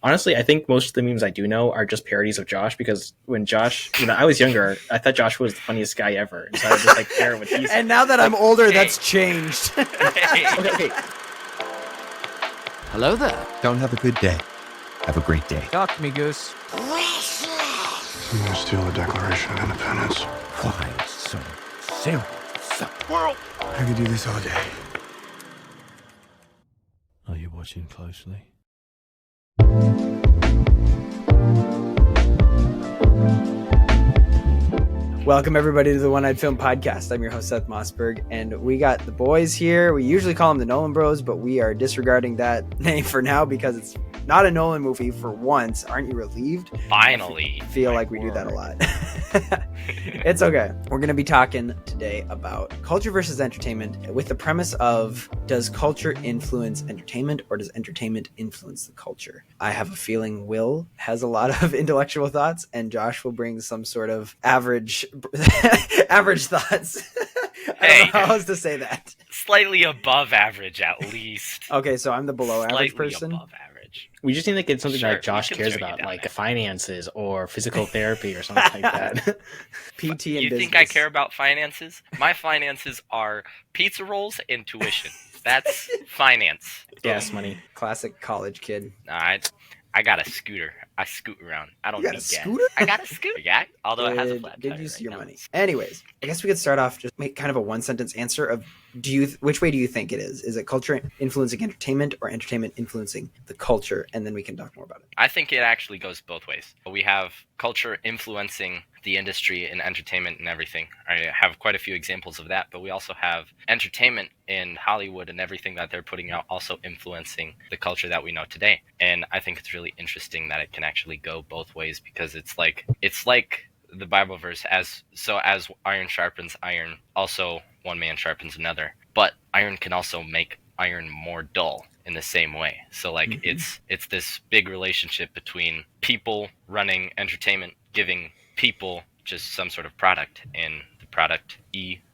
Honestly, I think most of the memes I do know are just parodies of Josh, because when I was younger, I thought Josh was the funniest guy ever. And so I would just like parrot what he's And now that I'm older, that's changed. okay. Hello there. Don't have a good day. Have a great day. Talk to me, Goose. I'm gonna steal the Declaration of Independence. Why so serious? Squirrel! I could do this all day. Are you watching closely? Welcome, everybody, to the One Eyed Film Podcast. I'm your host, Seth Mossberg, and we got the boys here. We usually call them the Nolan Bros, but we are disregarding that name for now because it's not a Nolan movie for once. Aren't you relieved? Finally. I feel like we do that a lot. It's okay. We're going to be talking today about culture versus entertainment with the premise of, does culture influence entertainment, or does entertainment influence the culture? I have a feeling Will has a lot of intellectual thoughts, and Josh will bring some sort of average thoughts. I don't know how else to say that. Slightly above average, at least. Okay, so I'm the below average Slightly person. above average. We just need to get something Sure, that Josh we can cares throw you about, down like there. finances or physical therapy or something like that. PT and You business. think I care about finances? My finances are pizza rolls and tuition. That's finance. Gas money. Classic college kid. I got a scooter. I scoot around. I don't You got need a gas. scooter? I got a scooter. Yeah, although it has a flat Did tire you see right your now. money? Anyways, I guess we could start off just make kind of a one sentence answer of which way do you think it is? Is it culture influencing entertainment or entertainment influencing the culture? And then we can talk more about it. I think it actually goes both ways. We have culture influencing the industry and entertainment and everything. I have quite a few examples of that, but we also have entertainment in Hollywood and everything that they're putting out also influencing the culture that we know today. And I think it's really interesting that it can actually go both ways, because it's like the Bible verse, as iron sharpens iron, also one man sharpens another. But iron can also make iron more dull in the same way. So like it's this big relationship between people running entertainment, giving people just some sort of product, and the product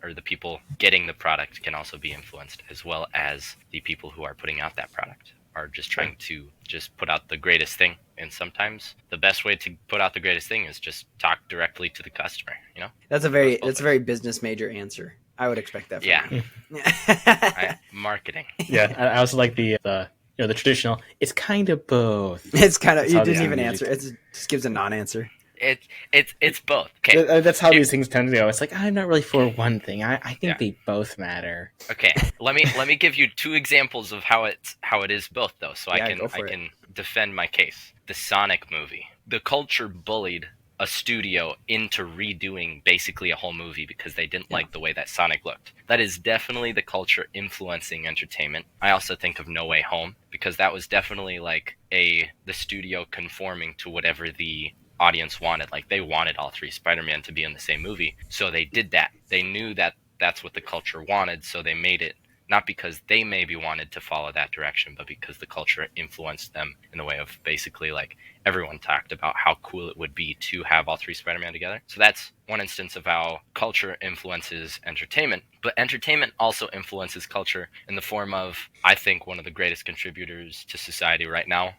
or the people getting the product can also be influenced, as well as the people who are putting out that product are just trying to just put out the greatest thing. And sometimes the best way to put out the greatest thing is just talk directly to the customer, you know? That's a very business major answer. I would expect that from you. Marketing. Yeah, I also like the traditional. It's kind of both. It's kind of, That's you how didn't these even things answer. It just gives a non-answer. It's both. Okay. That's how these things tend to go. It's like, I'm not really for one thing. I think they both matter. Okay. Let me give you two examples of how it is both, though, so Yeah, I go for it. can defend my case. The Sonic movie. The culture bullied a studio into redoing basically a whole movie because they didn't like the way that Sonic looked. That is definitely the culture influencing entertainment. I also think of No Way Home, because that was definitely like the studio conforming to whatever the audience wanted. Like, they wanted all three Spider-Man to be in the same movie, so they did that. They knew that that's what the culture wanted, so they made it, not because they maybe wanted to follow that direction, but because the culture influenced them in the way of basically, like, everyone talked about how cool it would be to have all three Spider-Man together. So that's one instance of how culture influences entertainment. But entertainment also influences culture in the form of, I think, one of the greatest contributors to society right now,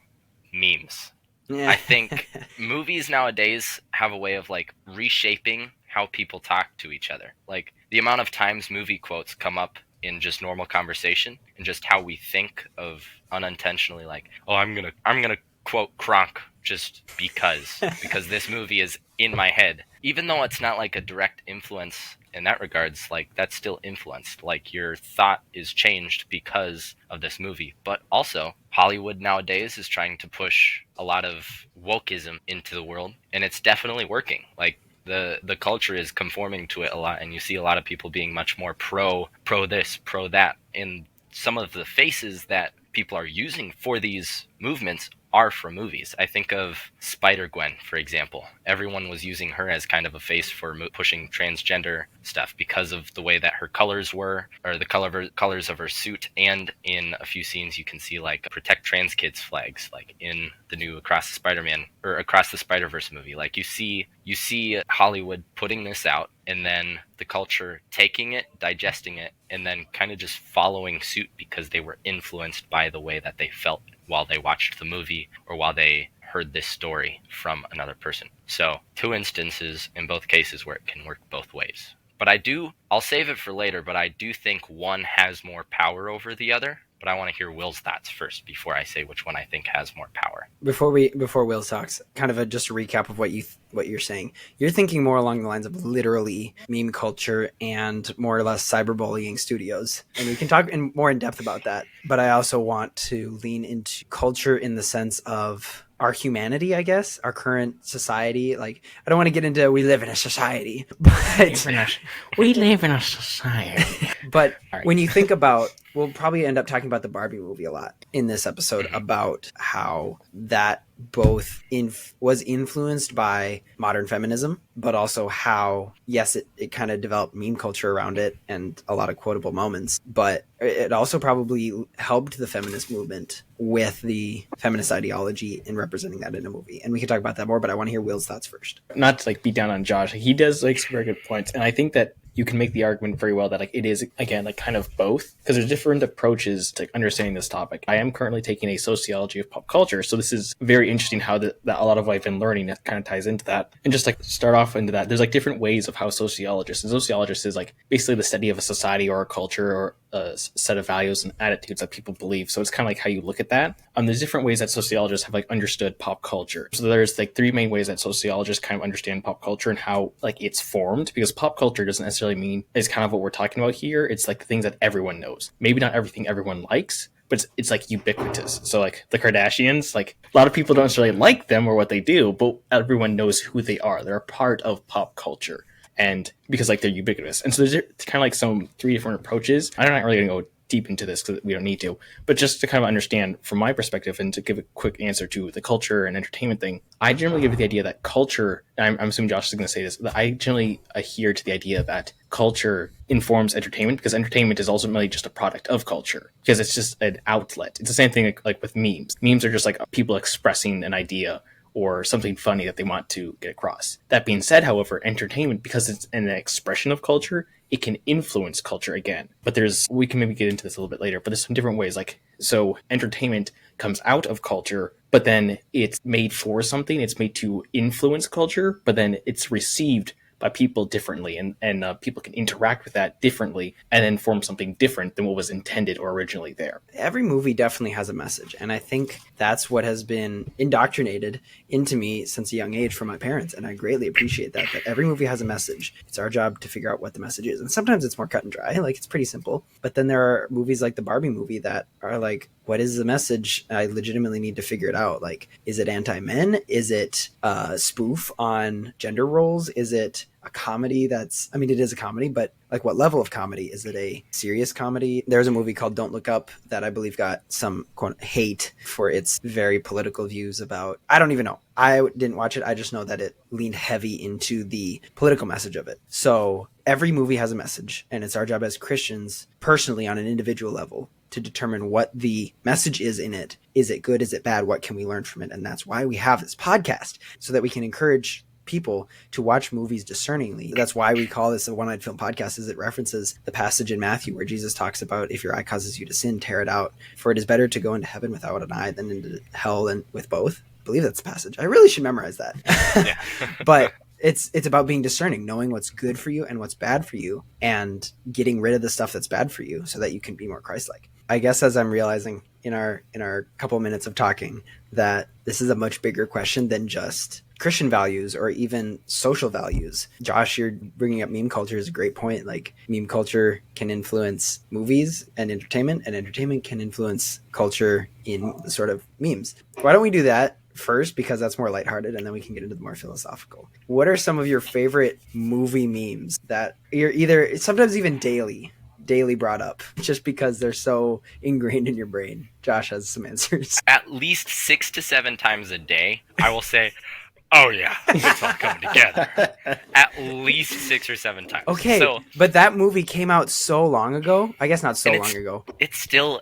memes. Yeah. I think movies nowadays have a way of like reshaping how people talk to each other. Like, the amount of times movie quotes come up in just normal conversation, and just how we think of unintentionally, like, oh, I'm gonna quote Kronk just because this movie is in my head, even though it's not like a direct influence in that regards. Like, that's still influenced. Like, your thought is changed because of this movie. But also, Hollywood nowadays is trying to push a lot of wokeism into the world, and it's definitely working. Like, the culture is conforming to it a lot, and you see a lot of people being much more pro this, pro that. And some of the faces that people are using for these movements are from movies. I think of Spider-Gwen, for example. Everyone was using her as kind of a face for pushing transgender stuff because of the way that her colors were, or the colors of her suit, and in a few scenes you can see like protect trans kids flags, like in the new Across the Spider-Man or Across the Spider-Verse movie. Like, you see Hollywood putting this out, and then the culture taking it, digesting it, and then kind of just following suit because they were influenced by the way that they felt while they watched the movie or while they heard this story from another person. So 2 instances in both cases where it can work both ways. But I'll save it for later, but I do think one has more power over the other. But I want to hear Will's thoughts first before I say which one I think has more power. Before Will talks, kind of just a recap of what you're saying. You're thinking more along the lines of literally meme culture and more or less cyberbullying studios, and we can talk more in depth about that. But I also want to lean into culture in the sense of our humanity, I guess, our current society. Like, I don't want to get into we live in a society, but we live in a society. But Right. when you think about, we'll probably end up talking about the Barbie movie a lot in this episode, about how that both was influenced by modern feminism, but also how, yes, it kind of developed meme culture around it and a lot of quotable moments, but it also probably helped the feminist movement with the feminist ideology in representing that in a movie. And we can talk about that more, but I want to hear Will's thoughts first. Not to like beat down on Josh, he does like some very good points, and I think that you can make the argument very well that like it is again like kind of both, because there's different approaches to understanding this topic. I am currently taking a sociology of pop culture, so this is very interesting how that a lot of what I've been learning that kind of ties into that. And just like start off into that, there's like different ways of how sociologist is like basically the study of a society or a culture or a set of values and attitudes that people believe. So it's kind of like how you look at that. There's different ways that sociologists have like understood pop culture. So there's like 3 main ways that sociologists kind of understand pop culture and how like it's formed, because pop culture doesn't necessarily mean is kind of what we're talking about here. It's like the things that everyone knows. Maybe not everything everyone likes, but it's like ubiquitous. So like the Kardashians, like a lot of people don't necessarily like them or what they do, but everyone knows who they are. They're a part of pop culture. And because like they're ubiquitous. And so there's kind of like some 3 different approaches. I'm not really going to go deep into this because we don't need to, but just to kind of understand from my perspective and to give a quick answer to the culture and entertainment thing, I generally give the idea that culture, I'm assuming Josh is going to say this, that I generally adhere to the idea that culture informs entertainment, because entertainment is ultimately just a product of culture, because it's just an outlet. It's the same thing like with memes. Memes are just like people expressing an idea or something funny that they want to get across. That being said, however, entertainment, because it's an expression of culture, it can influence culture again. But we can maybe get into this a little bit later, but there's some different ways. Like, so entertainment comes out of culture, but then it's made for something. It's made to influence culture, but then it's received by people differently, and people can interact with that differently and then form something different than what was intended or originally there. Every movie definitely has a message, and I think that's what has been indoctrinated into me since a young age from my parents, and I greatly appreciate that every movie has a message. It's our job to figure out what the message is, and sometimes it's more cut and dry, like it's pretty simple, but then there are movies like the Barbie movie that are like, what is the message? I legitimately need to figure it out. Like, is it anti-men? Is it a spoof on gender roles? Is it a comedy that's, I mean, it is a comedy, but like what level of comedy? Is it a serious comedy? There's a movie called Don't Look Up that I believe got some quote hate for its very political views about, I don't even know. I didn't watch it. I just know that it leaned heavy into the political message of it. So every movie has a message, and it's our job as Christians, personally on an individual level, to determine what the message is in it. Is it good? Is it bad? What can we learn from it? And that's why we have this podcast, so that we can encourage people to watch movies discerningly. That's why we call this a One-Eyed Film Podcast, is it references the passage in Matthew where Jesus talks about, if your eye causes you to sin, tear it out. For it is better to go into heaven without an eye than into hell and with both. I believe that's the passage. I really should memorize that. Yeah. But it's about being discerning, knowing what's good for you and what's bad for you, and getting rid of the stuff that's bad for you so that you can be more Christ-like. I guess as I'm realizing in our couple minutes of talking that this is a much bigger question than just Christian values or even social values. Josh, you're bringing up meme culture is a great point. Like, meme culture can influence movies and entertainment can influence culture in the sort of memes. Why don't we do that first, because that's more lighthearted, and then we can get into the more philosophical. What are some of your favorite movie memes that you're either sometimes even daily brought up just because they're so ingrained in your brain? Josh has some answers. At least 6 to 7 times a day, I will say, Oh yeah, it's all coming together. At least 6 or 7 times. Okay, So but that movie came out so long ago. I guess not so And long ago. it's still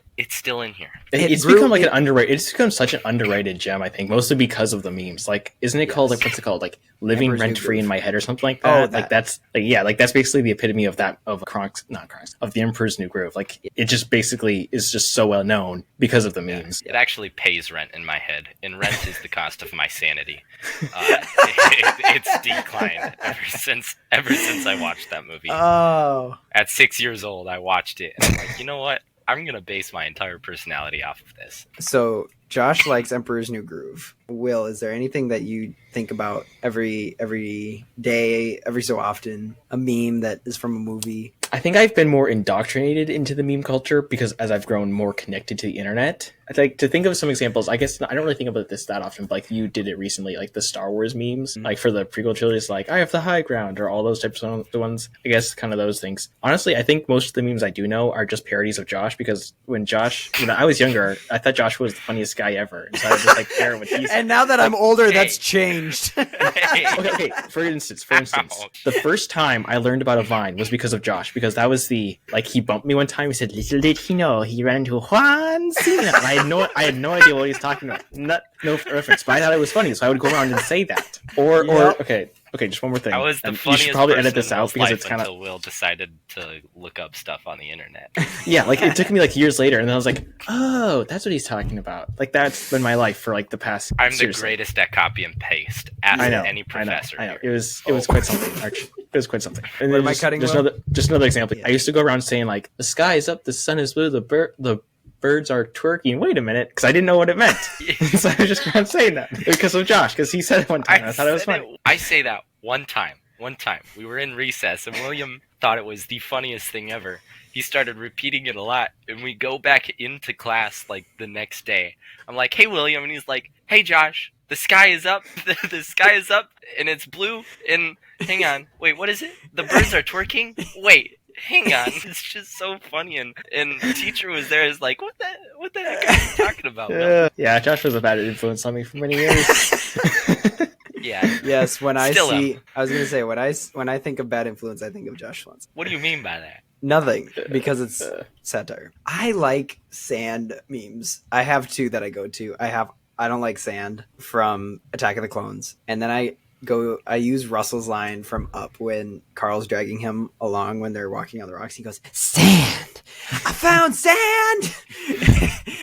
in here. It's grew- become like it- an underrated. It's become such an underrated gem, I think, mostly because of the memes. Like, isn't it called Yes. like what's it called? Like living Emperor's New rent free in Groove. my head or something like Oh, that. that. Like that's like yeah, like that's basically the epitome of that of of the Emperor's New Groove. Like it just basically is just so well known because of the memes. It actually pays rent in my head, and rent is the cost of my sanity. It's declined ever since I watched that movie. Oh, At 6 years old, I watched it, and I'm like, you know what? I'm gonna base my entire personality off of this. so Josh likes Emperor's New Groove. Will, is there anything that you think about every day, every so often, a meme that is from a movie? I think I've been more indoctrinated into the meme culture because as I've grown more connected to the internet, I'd like to think of some examples. I guess I don't really think about this that often, but like you did it recently, like the Star Wars memes, like for the prequel trilogies, like I have the high ground or all those types of ones. I guess kind of those things. Honestly, I think most of the memes I do know are just parodies of Josh because when I was younger, I thought Josh was the funniest guy ever. And so I would just like parrot what he said. And now that I'm older, Hey. that's changed. Okay. For instance, Ouch. the first time I learned about a Vine was because of Josh, because that was the like he bumped me one time. He said, "Little did he know, he ran into Juan Cena." And I had no idea what he was talking about. No reference, but I thought it was funny, so I would go around and say that. Or okay, just one more thing. I was the And funniest you should probably person edit this in out Will's because life it's kind of until Will decided to look up stuff on the internet. yeah. Like it took me like years later, and then I was like, "Oh, that's what he's talking about." Like that's been my life for like the past. I'm the seriously. greatest at copy and paste. Ask I know. any professor. I know. here. It was quite something. Actually, it was quite something. And What then am I cutting, Just Will? another example. Yeah. I used to go around saying like, "The sky is up, the sun is blue, the birds are twerking." Wait a minute, because I didn't know what it meant, so I was just around saying that because of Josh, because he said it one time. I thought it was said funny. I say that one time. We were in recess, and William thought it was the funniest thing ever. He started repeating it a lot, and we go back into class like the next day. I'm like, "Hey, William," and he's like, "Hey, Josh, the sky is up. The sky is up, and it's blue. And hang on, wait, what is it? The birds are twerking. Wait." Hang on, it's just so funny, and the teacher was there. Is like, what the heck are you talking about? Will?" Yeah, Josh was a bad influence on me for many years. Yeah. Yes, when I Still see, I was gonna say when I think of bad influence, I think of Josh Swanson. What do you mean by that? Nothing, because it's satire. I like sand memes. I have two that I go to. I don't like sand from Attack of the Clones, and then I use Russell's line from Up when Carl's dragging him along when they're walking on the rocks. He goes, "Sand! I found sand!"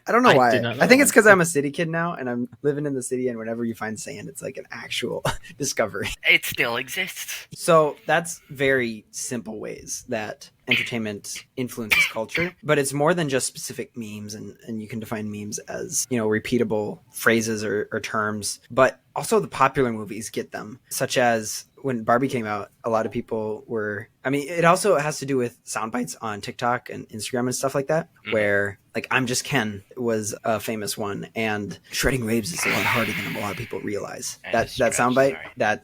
I don't know I why. did not know I think that. it's because I'm a city kid now, and I'm living in the city, and whenever you find sand, it's like an actual discovery. It still exists. So that's very simple ways that entertainment influences culture, but it's more than just specific memes, and you can define memes as, repeatable phrases or terms, but also the popular movies get them, such as when Barbie came out, a lot of people were, it also has to do with sound bites on TikTok and Instagram and stuff like that, where like "I'm Just Ken" was a famous one, and shredding waves is a lot harder than a lot of people realize. And That stretch, sound bite sorry. that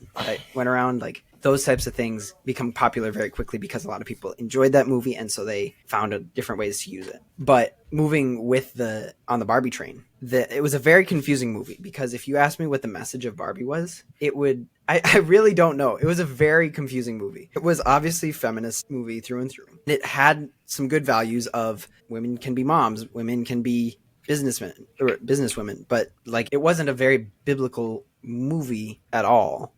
went around, like those types of things become popular very quickly because a lot of people enjoyed that movie, and so they found different ways to use it. But moving with on the Barbie train, it was a very confusing movie, because if you asked me what the message of Barbie was, I really don't know. It was a very confusing movie. It was obviously a feminist movie through and through. It had some good values of women can be moms, women can be businessmen or businesswomen, but like it wasn't a very biblical movie at all.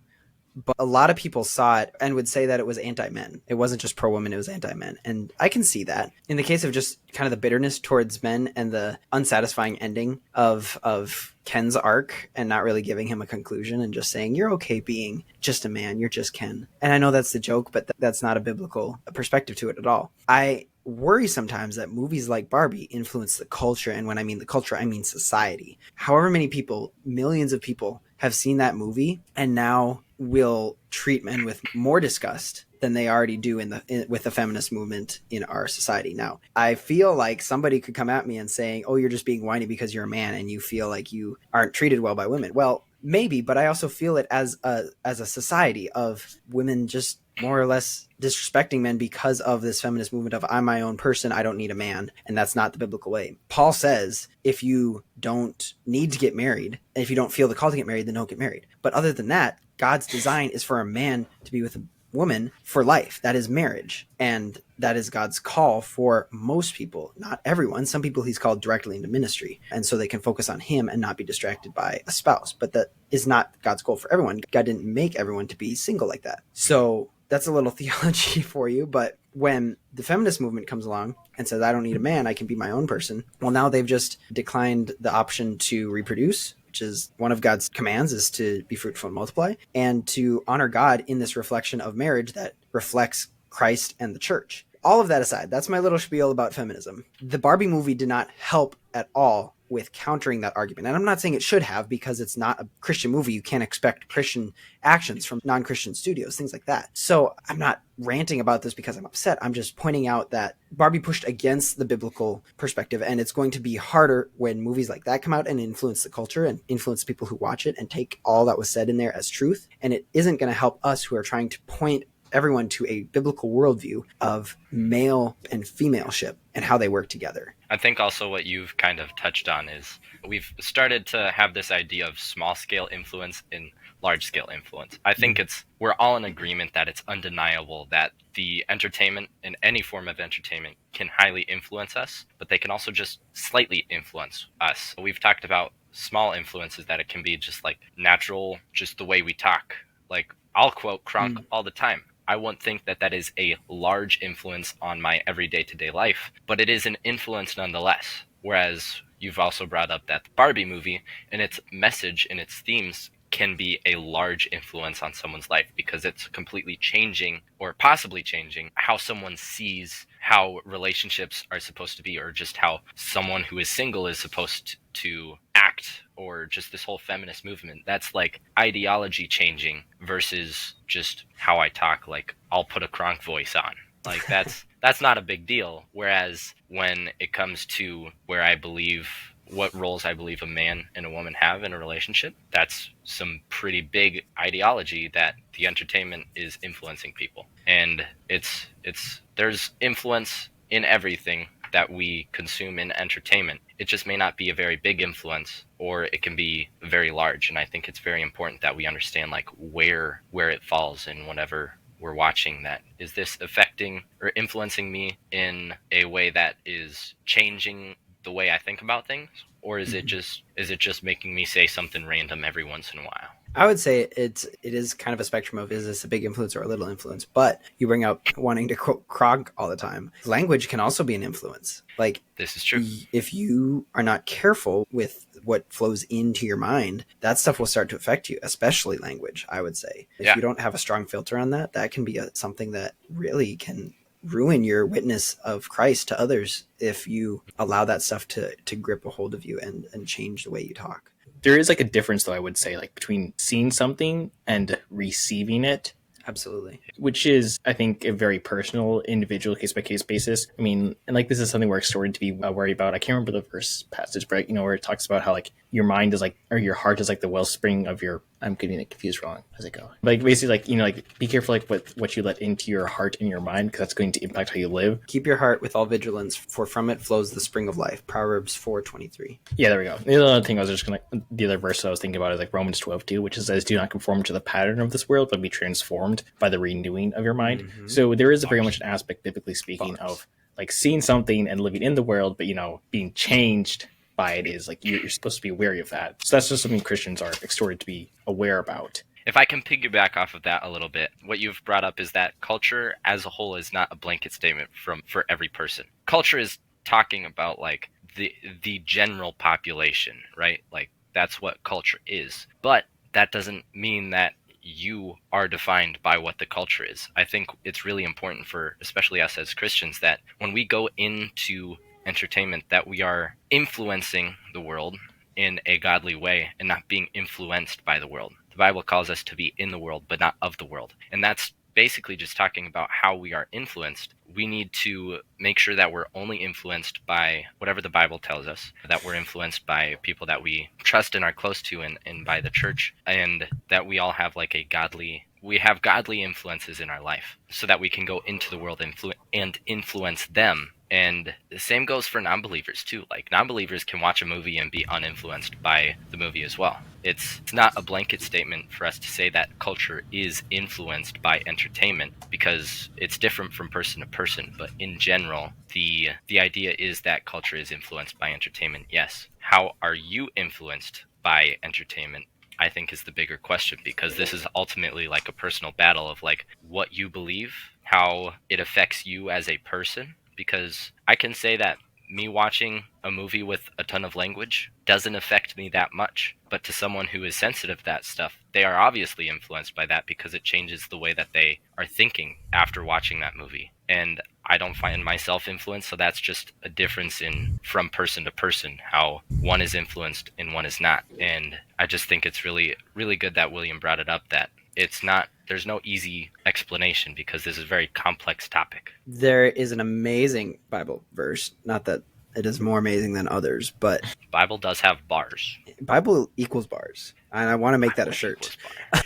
But a lot of people saw it and would say that it was anti-men. It wasn't just pro-women, it was anti-men. And I can see that. In the case of just kind of the bitterness towards men and the unsatisfying ending of Ken's arc, and not really giving him a conclusion and just saying, "You're okay being just a man, you're just Ken." And I know that's the joke, but that's not a biblical perspective to it at all. I worry sometimes that movies like Barbie influence the culture. And when I mean the culture, I mean society. However many people, millions of people, have seen that movie and now will treat men with more disgust than they already do with the feminist movement in our society now. I feel like somebody could come at me and saying, "Oh, you're just being whiny because you're a man and you feel like you aren't treated well by women." Well, maybe, but I also feel it as a society of women just more or less disrespecting men because of this feminist movement of I'm my own person, I don't need a man, and that's not the biblical way. Paul says if you don't need to get married, and if you don't feel the call to get married, then don't get married. But other than that, God's design is for a man to be with a woman for life. That is marriage, and that is God's call for most people, not everyone. Some people he's called directly into ministry, and so they can focus on him and not be distracted by a spouse, but that is not God's goal for everyone. God didn't make everyone to be single like that. So that's a little theology for you. But when the feminist movement comes along and says, I don't need a man, I can be my own person, well, now they've just declined the option to reproduce, which is one of God's commands, is to be fruitful and multiply, and to honor God in this reflection of marriage that reflects Christ and the church. All of that aside, that's my little spiel about feminism. The Barbie movie did not help at all with countering that argument. And I'm not saying it should have, because it's not a Christian movie. You can't expect Christian actions from non-Christian studios, things like that. So I'm not ranting about this because I'm upset. I'm just pointing out that Barbie pushed against the biblical perspective, and it's going to be harder when movies like that come out and influence the culture and influence people who watch it and take all that was said in there as truth. And it isn't going to help us who are trying to point everyone to a biblical worldview of male and femaleship and how they work together. I think also what you've kind of touched on is we've started to have this idea of small scale influence and large scale influence. I think we're all in agreement that it's undeniable that the entertainment and any form of entertainment can highly influence us, but they can also just slightly influence us. We've talked about small influences, that it can be just like natural, just the way we talk. Like I'll quote Kronk all the time. I won't think that that is a large influence on my everyday to day life, but it is an influence nonetheless. Whereas you've also brought up that Barbie movie and its message and its themes can be a large influence on someone's life, because it's completely changing, or possibly changing, how someone sees how relationships are supposed to be, or just how someone who is single is supposed to act, or just this whole feminist movement. That's like ideology changing versus just how I talk. Like I'll put a Kronk voice on. Like that's not a big deal. Whereas when it comes to where I believe, what roles I believe a man and a woman have in a relationship, that's some pretty big ideology that the entertainment is influencing people. And there's influence in everything that we consume in entertainment. It just may not be a very big influence, or it can be very large. And I think it's very important that we understand like where it falls in whatever we're watching. That is this affecting or influencing me in a way that is changing the way I think about things, or is it just making me say something random every once in a while? I would say it is kind of a spectrum of, is this a big influence or a little influence? But you bring up wanting to quote Kronk all the time. Language can also be an influence. Like, this is true. If you are not careful with what flows into your mind, that stuff will start to affect you, especially language, I would say. If you don't have a strong filter on that, that can be something that really can ruin your witness of Christ to others if you allow that stuff to grip a hold of you and change the way you talk. There is like a difference, though, I would say, like between seeing something and receiving it. Absolutely. Which is, I think, a very personal, individual, case-by-case basis. I mean, and like this is something we're exhorted to be worried about. I can't remember the verse passage, but where it talks about how like your mind is like, or your heart is like the wellspring of your, I'm getting it confused wrong as I go. Like basically like, like be careful like what you let into your heart and your mind, because that's going to impact how you live. Keep your heart with all vigilance, for from it flows the spring of life. Proverbs 4:23. Yeah, there we go. The other thing the other verse I was thinking about is like Romans 12:2, which says, do not conform to the pattern of this world, but be transformed by the renewing of your mind. Mm-hmm. So there is very much an aspect, biblically speaking, of like seeing something and living in the world, but being changed by it is like you're supposed to be wary of that. So that's just something Christians are exhorted to be aware about. If I can piggyback off of that a little bit, what you've brought up is that culture as a whole is not a blanket statement for every person. Culture is talking about like the general population, right? Like that's what culture is. But that doesn't mean that you are defined by what the culture is. I think it's really important for especially us as Christians that when we go into entertainment, that we are influencing the world in a godly way and not being influenced by the world. The Bible calls us to be in the world, but not of the world. And that's basically just talking about how we are influenced. We need to make sure that we're only influenced by whatever the Bible tells us, that we're influenced by people that we trust and are close to and by the church, and that we all have like a godly we have godly influences in our life so that we can go into the world and influence them. And the same goes for non-believers too. Like, non-believers can watch a movie and be uninfluenced by the movie as well. It's not a blanket statement for us to say that culture is influenced by entertainment, because it's different from person to person. But in general, the idea is that culture is influenced by entertainment, yes. How are you influenced by entertainment, I think, is the bigger question, because this is ultimately like a personal battle of like what you believe, how it affects you as a person. Because I can say that me watching a movie with a ton of language doesn't affect me that much, but to someone who is sensitive to that stuff, they are obviously influenced by that because it changes the way that they are thinking after watching that movie. And I don't find myself influenced, so that's just a difference in from person to person, how one is influenced and one is not. And I just think it's really, really good that William brought it up, that there's no easy explanation, because this is a very complex topic. There is an amazing Bible verse, not that it is more amazing than others, but Bible does have bars. Bible equals bars. And I want to make that a shirt.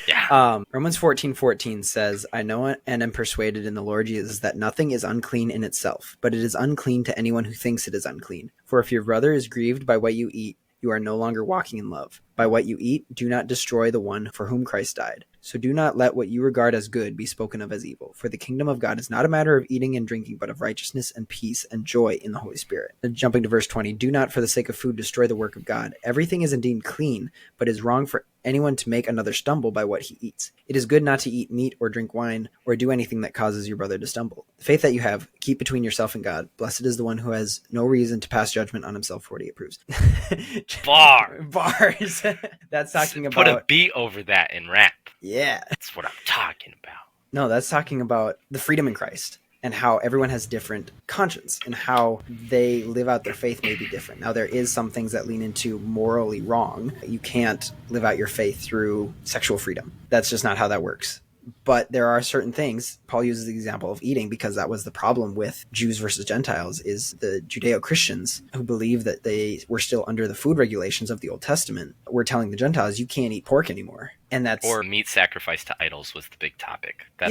Yeah. Romans 14:14 says, I know and am persuaded in the Lord Jesus that nothing is unclean in itself, but it is unclean to anyone who thinks it is unclean. For if your brother is grieved by what you eat, you are no longer walking in love. By what you eat, do not destroy the one for whom Christ died. So do not let what you regard as good be spoken of as evil. For the kingdom of God is not a matter of eating and drinking, but of righteousness and peace and joy in the Holy Spirit. And jumping to verse 20, do not for the sake of food destroy the work of God. Everything is indeed clean, but is wrong for anyone to make another stumble by what he eats. It is good not to eat meat or drink wine or do anything that causes your brother to stumble. The faith that you have, keep between yourself and God. Blessed is the one who has no reason to pass judgment on himself for what he approves. Bars. That's talking about... Put a beat over that and rap. Yeah. That's what I'm talking about. No, that's talking about the freedom in Christ and how everyone has different conscience and how they live out their faith may be different. Now, there is some things that lean into morally wrong. You can't live out your faith through sexual freedom. That's just not how that works. But there are certain things. Paul uses the example of eating because that was the problem with Jews versus Gentiles, is the Judeo-Christians who believe that they were still under the food regulations of the Old Testament were telling the Gentiles, you can't eat pork anymore. And that's... Or meat sacrifice to idols was the big topic. That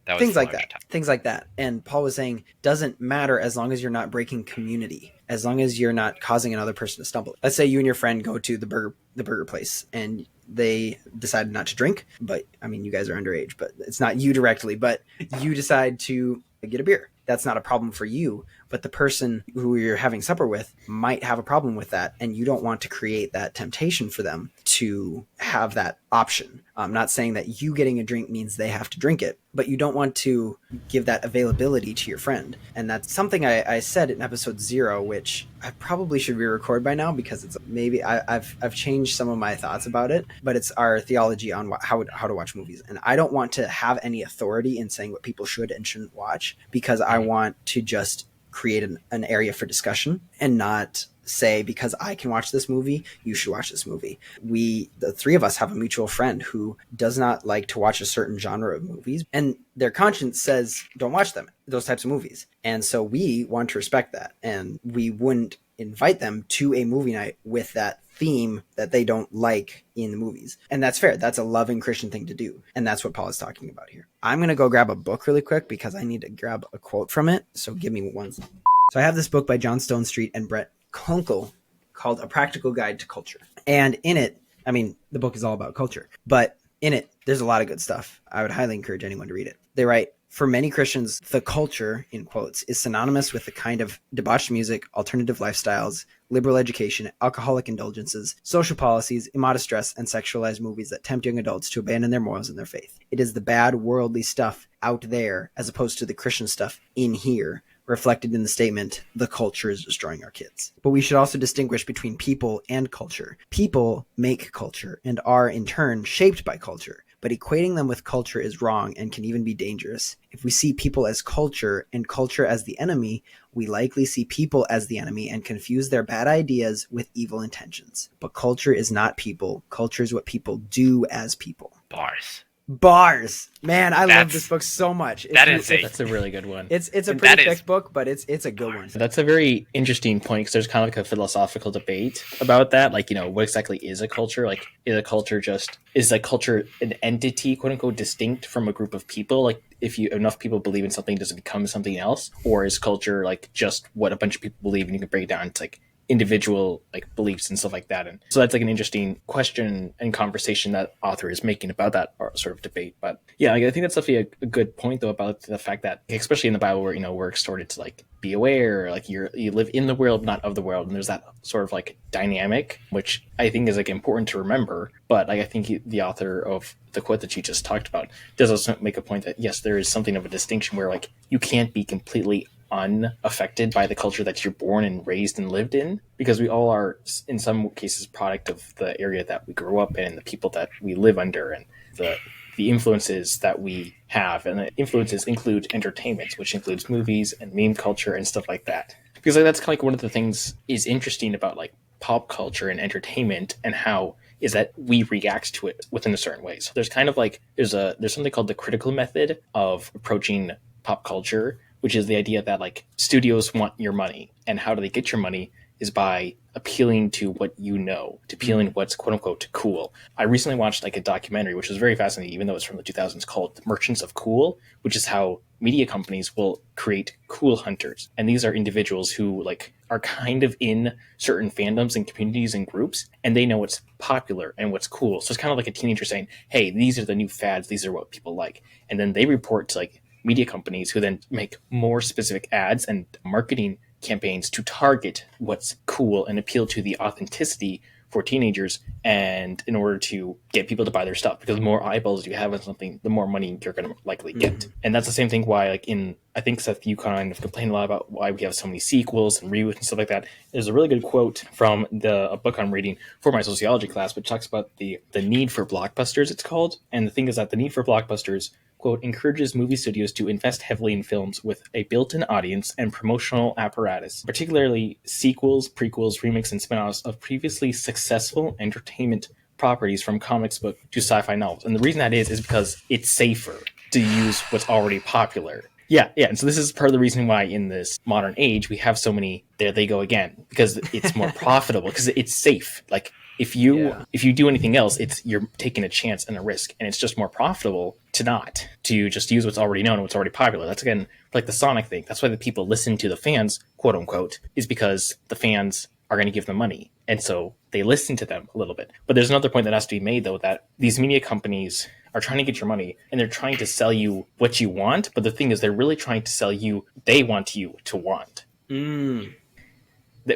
was things like that. Topic. Things like that. And Paul was saying, doesn't matter as long as you're not breaking community, as long as you're not causing another person to stumble. Let's say you and your friend go to the burger place and they decided not to drink, but I mean, you guys are underage, but it's not you directly, but you decide to get a beer. That's not a problem for you, but the person who you're having supper with might have a problem with that, and you don't want to create that temptation for them to have that option. I'm not saying that you getting a drink means they have to drink it, but you don't want to give that availability to your friend. And that's something I said in episode 0, which I probably should re-record by now because it's maybe I've changed some of my thoughts about it, but it's our theology on how to watch movies. And I don't want to have any authority in saying what people should and shouldn't watch, because I want to just create an area for discussion and not say, because I can watch this movie, you should watch this movie. The three of us have a mutual friend who does not like to watch a certain genre of movies, and their conscience says, don't watch them, those types of movies. And so we want to respect that, and we wouldn't invite them to a movie night with that theme that they don't like in the movies. And that's fair. That's a loving Christian thing to do. And that's what Paul is talking about here. I'm going to go grab a book really quick because I need to grab a quote from it. So give me one second. So I have this book by John Stone Street and Brett Kunkel called A Practical Guide to Culture. And in it, I mean, the book is all about culture, but in it, there's a lot of good stuff. I would highly encourage anyone to read it. They write, for many Christians, the culture, in quotes, is synonymous with the kind of debauched music, alternative lifestyles, liberal education, alcoholic indulgences, social policies, immodest dress, and sexualized movies that tempt young adults to abandon their morals and their faith. It is the bad, worldly stuff out there as opposed to the Christian stuff in here, reflected in the statement, the culture is destroying our kids. But we should also distinguish between people and culture. People make culture and are, in turn, shaped by culture. But equating them with culture is wrong and can even be dangerous. If we see people as culture and culture as the enemy, we likely see people as the enemy and confuse their bad ideas with evil intentions. But culture is not people. Culture is what people do as people. Bars. Bars. Man, I love That's- this book so much. that is a- That's a really good one. It's a that pretty is thick book, but it's a good one. That's a very interesting point because there's kind of like a philosophical debate about that. Like, what exactly is a culture? Like, is a culture an entity, quote unquote, distinct from a group of people? Like, if enough people believe in something, does it become something else? Or is culture like just what a bunch of people believe, and you can break it down to like individual like beliefs and stuff like that? And so that's like an interesting question and conversation that author is making about that sort of debate. But yeah, like, I think that's definitely a good point though about the fact that, especially in the Bible, where we're exhorted to like be aware, like you live in the world, not of the world, and there's that sort of like dynamic, which I think is like important to remember. But like I think the author of the quote that you just talked about does also make a point that yes, there is something of a distinction where like you can't be completely unaffected by the culture that you're born and raised and lived in, because we all are in some cases product of the area that we grew up in, the people that we live under, and the influences that we have. And the influences include entertainment, which includes movies and meme culture and stuff like that, because like, that's kind of like one of the things is interesting about like pop culture and entertainment, and how is that we react to it within a certain way. So there's kind of like there's something called the critical method of approaching pop culture, which is the idea that like studios want your money, and how do they get your money is by appealing to what to appealing what's quote unquote cool. I recently watched like a documentary which was very fascinating, even though it's from the 2000s, called Merchants of Cool, which is how media companies will create cool hunters. And these are individuals who like are kind of in certain fandoms and communities and groups, and they know what's popular and what's cool. So it's kind of like a teenager saying, hey, these are the new fads, these are what people like. And then they report to like media companies, who then make more specific ads and marketing campaigns to target what's cool and appeal to the authenticity for teenagers, and in order to get people to buy their stuff, because the more eyeballs you have on something, the more money you're going to likely get. And that's the same thing why like I think Seth, you kind of complain a lot about why we have so many sequels and reboots and stuff like that. There's a really good quote from a book I'm reading for my sociology class, which talks about the need for blockbusters, it's called. And the thing is that the need for blockbusters, quote, encourages movie studios to invest heavily in films with a built-in audience and promotional apparatus, particularly sequels, prequels, remakes, and spin-offs of previously successful entertainment properties, from comics book to sci-fi novels. And the reason that is because it's safer to use what's already popular. Yeah. And so this is part of the reason why in this modern age we have so many there they go again, because it's more profitable, because it's safe. Like if you do anything else, you're taking a chance and a risk, and it's just more profitable to just use what's already known and what's already popular. That's again like the Sonic thing. That's why the people listen to the fans, quote unquote, is because the fans are going to give them money, and so they listen to them a little bit. But there's another point that has to be made though, that these media companies are trying to get your money, and they're trying to sell you what you want. But the thing is, they're really trying to sell you they want you to want.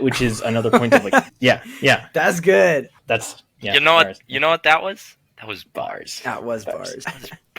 Which is another point of like, yeah, That's good. that's yeah. You know what? bars. You know what that was? That was bars. That was bars.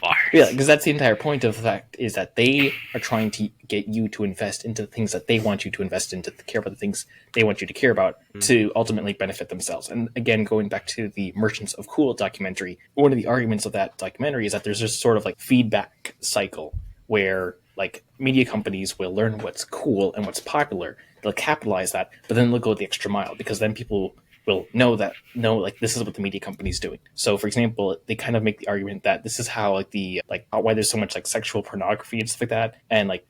Bars. Yeah, because that's the entire point of the fact is that they are trying to get you to invest into the things that they want you to invest into, to care about the things they want you to care about, to ultimately benefit themselves. And again, going back to the Merchants of Cool documentary, one of the arguments of that documentary is that there's this sort of like feedback cycle where like media companies will learn what's cool and what's popular. They'll capitalize that, but then they'll go the extra mile, because then people will know like this is what the media company's doing. So for example, they kind of make the argument that this is how like why there's so much like sexual pornography and stuff like that, and like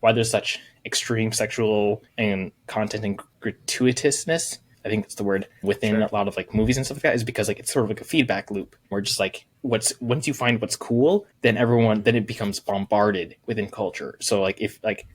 why there's such extreme sexual and content and gratuitousness, I think that's the word, within a lot of like movies and stuff like that, is because like it's sort of like a feedback loop where just like once you find what's cool, then it becomes bombarded within culture. So like if like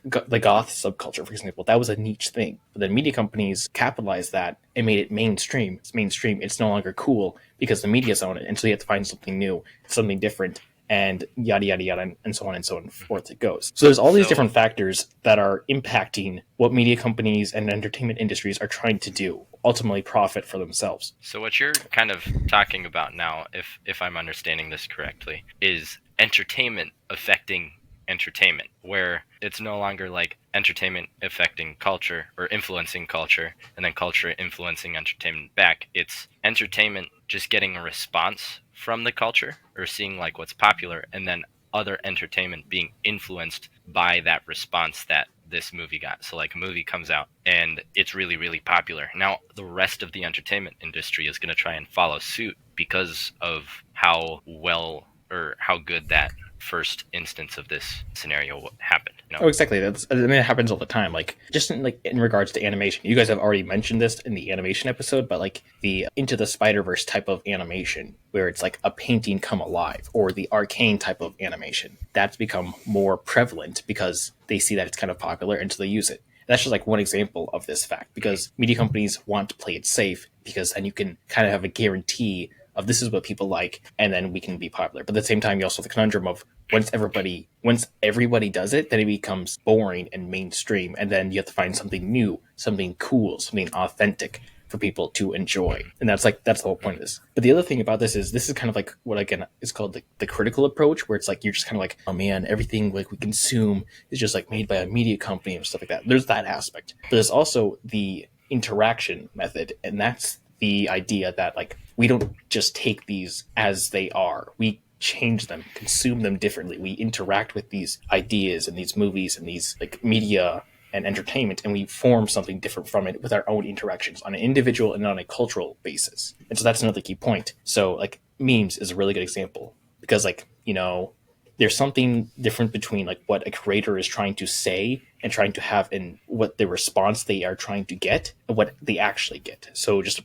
the goth subculture, for example, that was a niche thing, but then media companies capitalized that and made it mainstream. It's mainstream. It's no longer cool because the media's own it, and so you have to find something new, something different, and yada yada yada, and so on and so on forth it goes. So there's all these different factors that are impacting what media companies and entertainment industries are trying to do, ultimately profit for themselves. So what you're kind of talking about now, if I'm understanding this correctly, is entertainment affecting entertainment, where it's no longer like entertainment affecting culture or influencing culture, and then culture influencing entertainment back. It's entertainment just getting a response from the culture, or seeing like what's popular, and then other entertainment being influenced by that response that this movie got. So like a movie comes out and it's really, really popular. Now the rest of the entertainment industry is going to try and follow suit because of how well or how good that first instance of this scenario happened. Oh, exactly. I mean, it happens all the time. Like, just in regards to animation, you guys have already mentioned this in the animation episode, but like the Into the Spider-Verse type of animation, where it's like a painting come alive, or the Arcane type of animation, that's become more prevalent because they see that it's kind of popular, and so they use it. That's just like one example of this fact, because media companies want to play it safe, because then you can kind of have a guarantee of this is what people like, and then we can be popular. But at the same time, you also have the conundrum of once everybody does it, then it becomes boring and mainstream, and then you have to find something new, something cool, something authentic for people to enjoy. And that's the whole point of this. But the other thing about this is kind of like what again is called the critical approach, where it's like you're just kind of like, oh man, everything like we consume is just like made by a media company and stuff like that. There's that aspect. But there's also the interaction method, and that's the idea that like we don't just take these as they are. We change them, consume them differently. We interact with these ideas and these movies and these like media and entertainment, and we form something different from it with our own interactions on an individual and on a cultural basis. And so that's another key point. So like memes is a really good example, because like, you know, there's something different between like what a creator is trying to say and trying to have in what the response they are trying to get and what they actually get. So just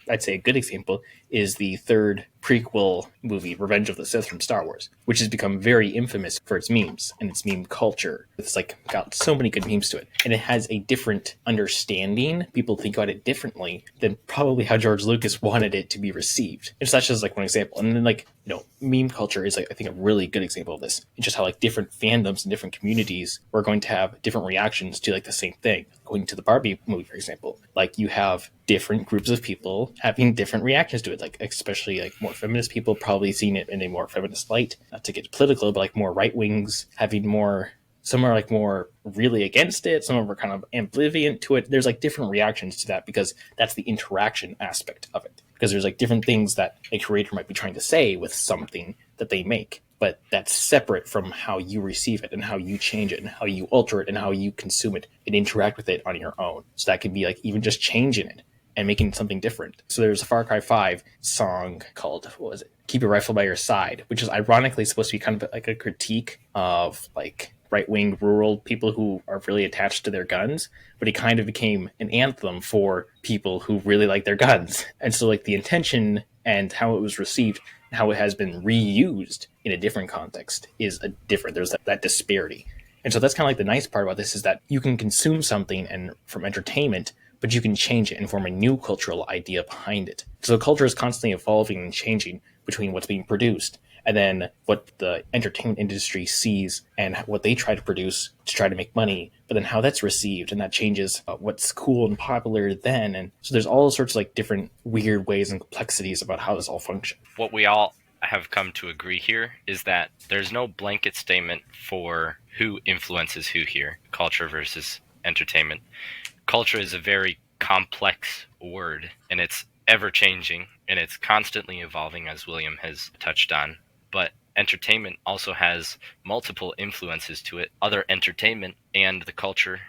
I'd say a good example is the third prequel movie, Revenge of the Sith from Star Wars, which has become very infamous for its memes and its meme culture. It's like got so many good memes to it. And it has a different understanding. People think about it differently than probably how George Lucas wanted it to be received. And so that's just like one example. And then like, you know, meme culture is like, I think, a really good example of this. It's just how like different fandoms and different communities are going to have different reactions to like the same thing. Going to the Barbie movie, for example, like you have different groups of people having different reactions to it, like especially like more feminist people probably seeing it in a more feminist light, not to get political, but like more right wings having more, some are like more really against it, some are kind of ambivalent to it. There's like different reactions to that, because that's the interaction aspect of it, because there's like different things that a creator might be trying to say with something that they make, but that's separate from how you receive it and how you change it and how you alter it and how you consume it and interact with it on your own. So that could be like even just changing it and making something different. So there's a Far Cry 5 song called, what was it? Keep Your Rifle by Your Side, which is ironically supposed to be kind of like a critique of like right-wing rural people who are really attached to their guns, but it kind of became an anthem for people who really like their guns. And so like the intention and how it was received, how it has been reused in a different context is a different, there's that disparity. And so that's kind of like the nice part about this, is that you can consume something and from entertainment, but you can change it and form a new cultural idea behind it. So culture is constantly evolving and changing between what's being produced and then what the entertainment industry sees and what they try to produce to try to make money, but then how that's received, and that changes what's cool and popular then. And so there's all sorts of like different weird ways and complexities about how this all functions. What we all have come to agree here is that there's no blanket statement for who influences who here, culture versus entertainment. Culture is a very complex word, and it's ever-changing, and it's constantly evolving, as William has touched on. But entertainment also has multiple influences to it, other entertainment and the culture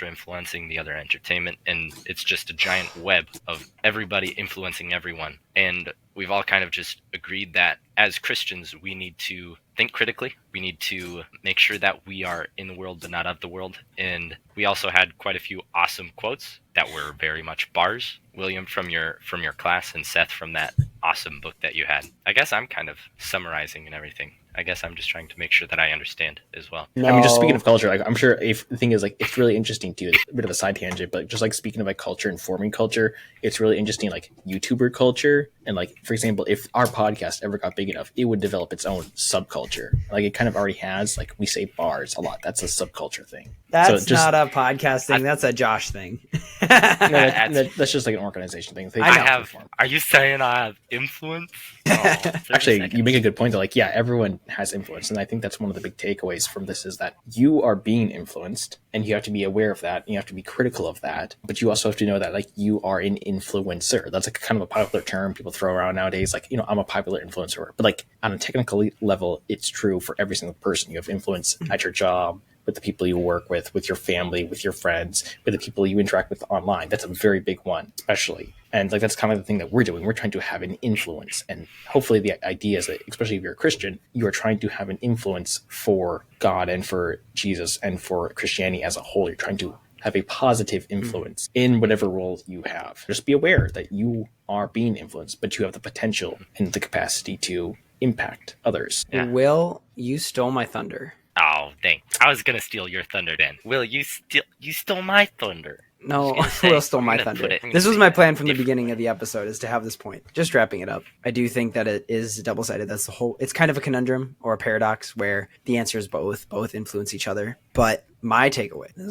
influencing the other entertainment, and it's just a giant web of everybody influencing everyone. And we've all kind of just agreed that as Christians, we need to think critically. We need to make sure that we are in the world but not of the world. And we also had quite a few awesome quotes that were very much bars. William, from your class, and Seth from that awesome book that you had. I guess I'm kind of summarizing and everything. I guess I'm just trying to make sure that I understand as well. No. I mean, just speaking of culture, like I'm sure if the thing is like, it's really interesting too, it's a bit of a side tangent, but just like speaking of like culture and forming culture, it's really interesting, like YouTuber culture. And like, for example, if our podcast ever got big enough, it would develop its own subculture. Like it kind of already has, like we say bars a lot. That's a subculture thing. That's not a podcast thing. That's a Josh thing. That's just like an organization thing. Are you saying I have influence? Actually, you make a good point though. Like, yeah, everyone has influence. And I think that's one of the big takeaways from this, is that you are being influenced and you have to be aware of that. And you have to be critical of that. But you also have to know that like you are an influencer. That's like kind of a popular term people throw around nowadays. Like, you know, I'm a popular influencer. But like on a technical level, it's true for every single person. You have influence at your job, with the people you work with your family, with your friends, with the people you interact with online. That's a very big one, especially. And like that's kind of the thing that we're doing. We're trying to have an influence. And hopefully the idea is that, especially if you're a Christian, you are trying to have an influence for God and for Jesus and for Christianity as a whole. You're trying to have a positive influence in whatever role you have. Just be aware that you are being influenced, but you have the potential and the capacity to impact others. Yeah. Will, you stole my thunder. Oh, dang. I was gonna steal your thunder then. Will, you stole my thunder. No, gonna say, Will stole I'm my gonna thunder. put it- I'm This gonna was say my it plan from the differently. beginning of the episode, is to have this point. Just wrapping it up. I do think that it is double-sided. That's the whole. It's kind of a conundrum or a paradox where the answer is both. Both influence each other. But my takeaway, this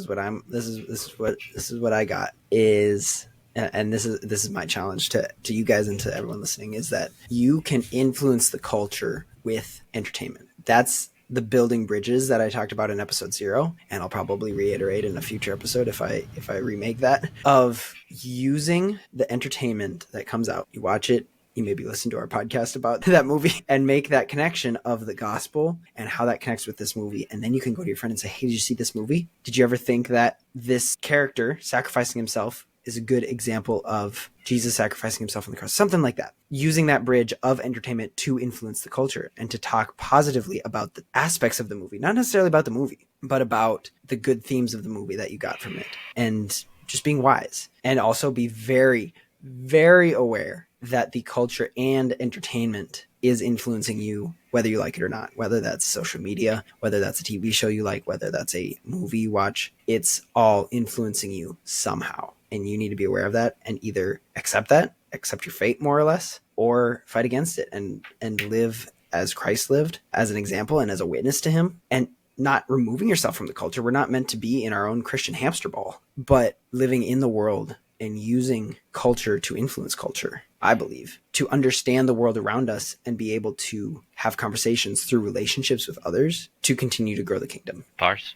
is what I got is, and this is my challenge to you guys and to everyone listening, is that you can influence the culture with entertainment. That's the building bridges that I talked about in episode 0, and I'll probably reiterate in a future episode if I remake that, of using the entertainment that comes out. You watch it, you maybe listen to our podcast about that movie and make that connection of the gospel and how that connects with this movie. And then you can go to your friend and say, hey, did you see this movie? Did you ever think that this character sacrificing himself is a good example of Jesus sacrificing himself on the cross? Something like that. Using that bridge of entertainment to influence the culture and to talk positively about the aspects of the movie, not necessarily about the movie, but about the good themes of the movie that you got from it. And just being wise, and also be very, very aware that the culture and entertainment is influencing you, whether you like it or not, whether that's social media, whether that's a TV show you like, whether that's a movie you watch, it's all influencing you somehow. And you need to be aware of that and either accept your fate more or less, or fight against it and live as Christ lived, as an example and as a witness to him, and not removing yourself from the culture. We're not meant to be in our own Christian hamster ball, but living in the world and using culture to influence culture, I believe, to understand the world around us and be able to have conversations through relationships with others to continue to grow the kingdom. Bars.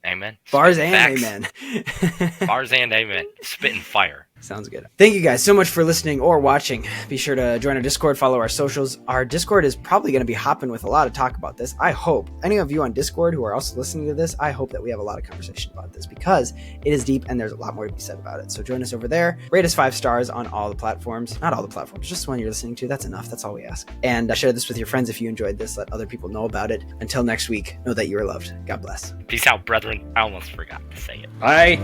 Amen. Bars Spitting and facts. amen. Bars and amen. Spitting fire. Sounds good. Thank you guys so much for listening or watching. Be sure to join our Discord, follow our socials. Our Discord is probably going to be hopping with a lot of talk about this. I hope any of you on Discord who are also listening to this, I hope that we have a lot of conversation about this, because it is deep and there's a lot more to be said about it. So join us over there. Rate us 5 stars on all the platforms. Not all the platforms, just the one you're listening to. That's enough. That's all we ask. And share this with your friends if you enjoyed this. Let other people know about it. Until next week, know that you are loved. God bless. Peace out, brethren. I almost forgot to say it. Bye.